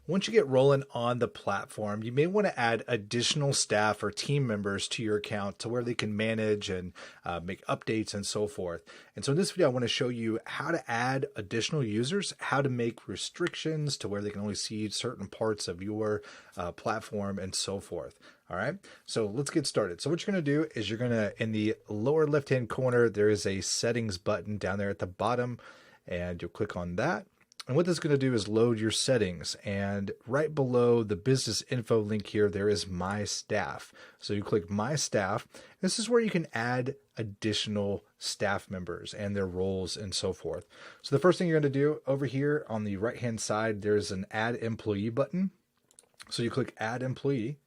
Once you get rolling on the platform, you may want to add additional staff or team members to your account to where they can manage and make updates and so forth. And so in this video, I want to show you how to add additional users, how to make restrictions to where they can only see certain parts of your platform and so forth. All right, so let's get started. So what you're going to do is you're going to, in the lower left-hand corner, there is a settings button down there at the bottom, and you'll click on that. And what this is going to do is load your settings. And right below the business info link here, there is My Staff. So you click My Staff. This is where you can add additional staff members and their roles and so forth. So the first thing you're going to do over here on the right-hand side, there's an Add Employee button. So you click Add Employee.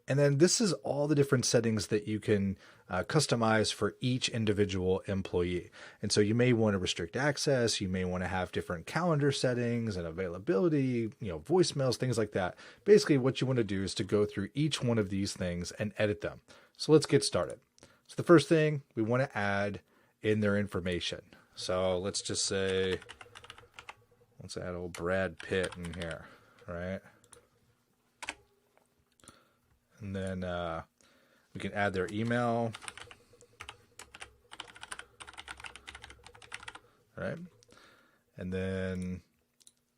And then this is all the different settings that you can customize for each individual employee. And so you may want to restrict access. You may want to have different calendar settings and availability, voicemails, things like that. Basically, what you want to do is to go through each one of these things and edit them. So let's get started. So the first thing we want to add in their information. So let's just say, let's add old Brad Pitt in here, right? And then we can add their email, right? And then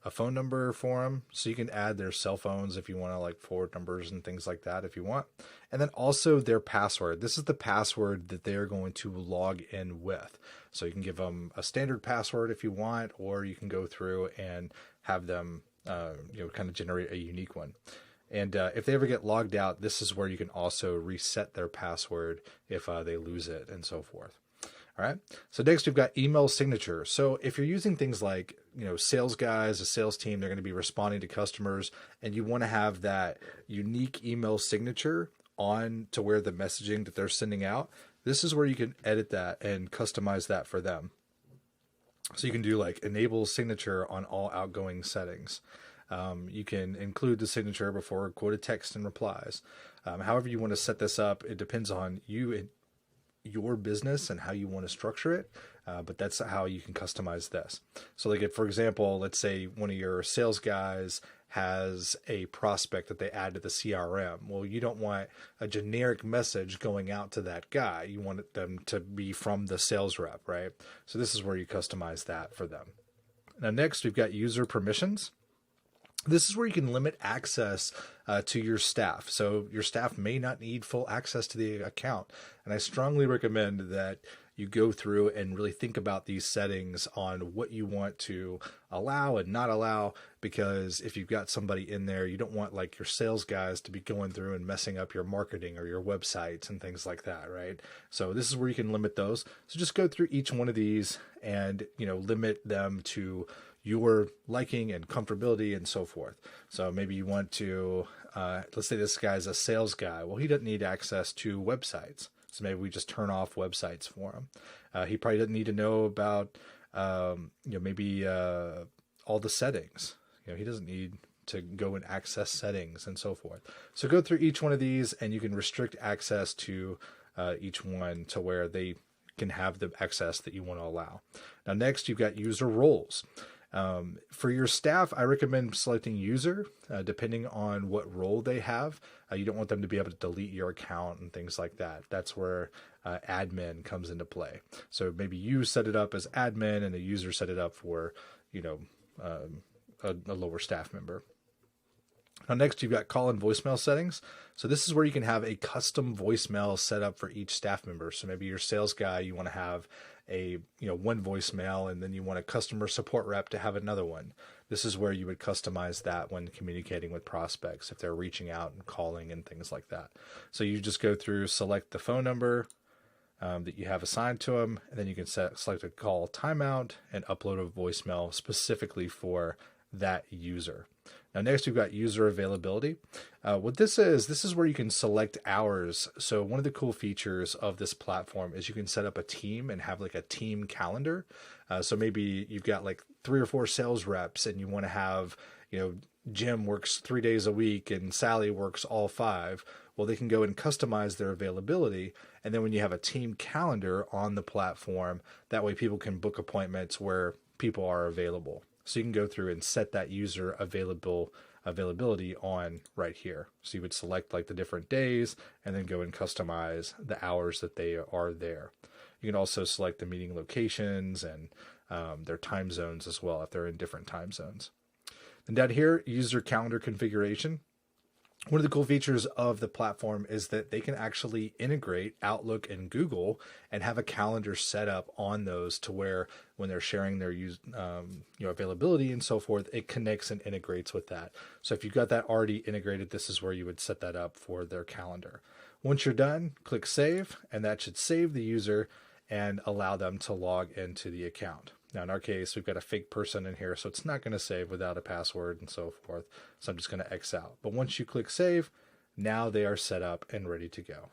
a phone number for them. So you can add their cell phones if you want to, like forward numbers and things like that if you want. And then also their password. This is the password that they're going to log in with. So you can give them a standard password if you want, or you can go through and have them, kind of generate a unique one. And if they ever get logged out, this is where you can also reset their password if they lose it and so forth. All right. So next we've got email signature. So if you're using things like, sales guys, a sales team, they're going to be responding to customers, and you want to have that unique email signature on to where the messaging that they're sending out. This is where you can edit that and customize that for them. So you can do like enable signature on all outgoing settings. You can include the signature before quoted text and replies. However you want to set this up, it depends on you and your business and how you want to structure it. But that's how you can customize this. So like if, for example, let's say one of your sales guys has a prospect that they add to the CRM. Well, you don't want a generic message going out to that guy. You want them to be from the sales rep, right? So this is where you customize that for them. Now, next we've got user permissions. This is where you can limit access to your staff. So your staff may not need full access to the account. And I strongly recommend that you go through and really think about these settings on what you want to allow and not allow, because if you've got somebody in there, you don't want like your sales guys to be going through and messing up your marketing or your websites and things like that, right? So this is where you can limit those. So just go through each one of these and, limit them to your liking and comfortability and so forth. So maybe you want to, let's say this guy's a sales guy. Well, he doesn't need access to websites. So maybe we just turn off websites for him. He probably doesn't need to know about, maybe all the settings. He doesn't need to go and access settings and so forth. So go through each one of these and you can restrict access to each one to where they can have the access that you want to allow. Now, next you've got user roles. For your staff, I recommend selecting user, depending on what role they have. You don't want them to be able to delete your account and things like that. That's where admin comes into play. So maybe you set it up as admin and the user set it up for, a lower staff member. Now, next you've got call and voicemail settings. So this is where you can have a custom voicemail set up for each staff member. So maybe your sales guy, you want to have a one voicemail, and then you want a customer support rep to have another one. This is where you would customize that when communicating with prospects if they're reaching out and calling and things like that. So you just go through, select the phone number that you have assigned to them, and then you can select a call timeout and upload a voicemail specifically for that user. Now, next we've got user availability. What this is where you can select hours. So one of the cool features of this platform is you can set up a team and have like a team calendar. So maybe you've got like 3 or 4 sales reps and you want to have, Jim works 3 days a week and Sally works all 5. Well, they can go and customize their availability. And then when you have a team calendar on the platform, that way people can book appointments where people are available. So you can go through and set that user available availability on right here. So you would select like the different days and then go and customize the hours that they are there. You can also select the meeting locations and their time zones as well if they're in different time zones. And down here, user calendar configuration. One of the cool features of the platform is that they can actually integrate Outlook and Google and have a calendar set up on those to where when they're sharing their availability and so forth, it connects and integrates with that. So if you've got that already integrated, this is where you would set that up for their calendar. Once you're done, click save, and that should save the user and allow them to log into the account. Now, in our case, we've got a fake person in here, so it's not going to save without a password and so forth. So I'm just going to X out. But once you click save, now they are set up and ready to go.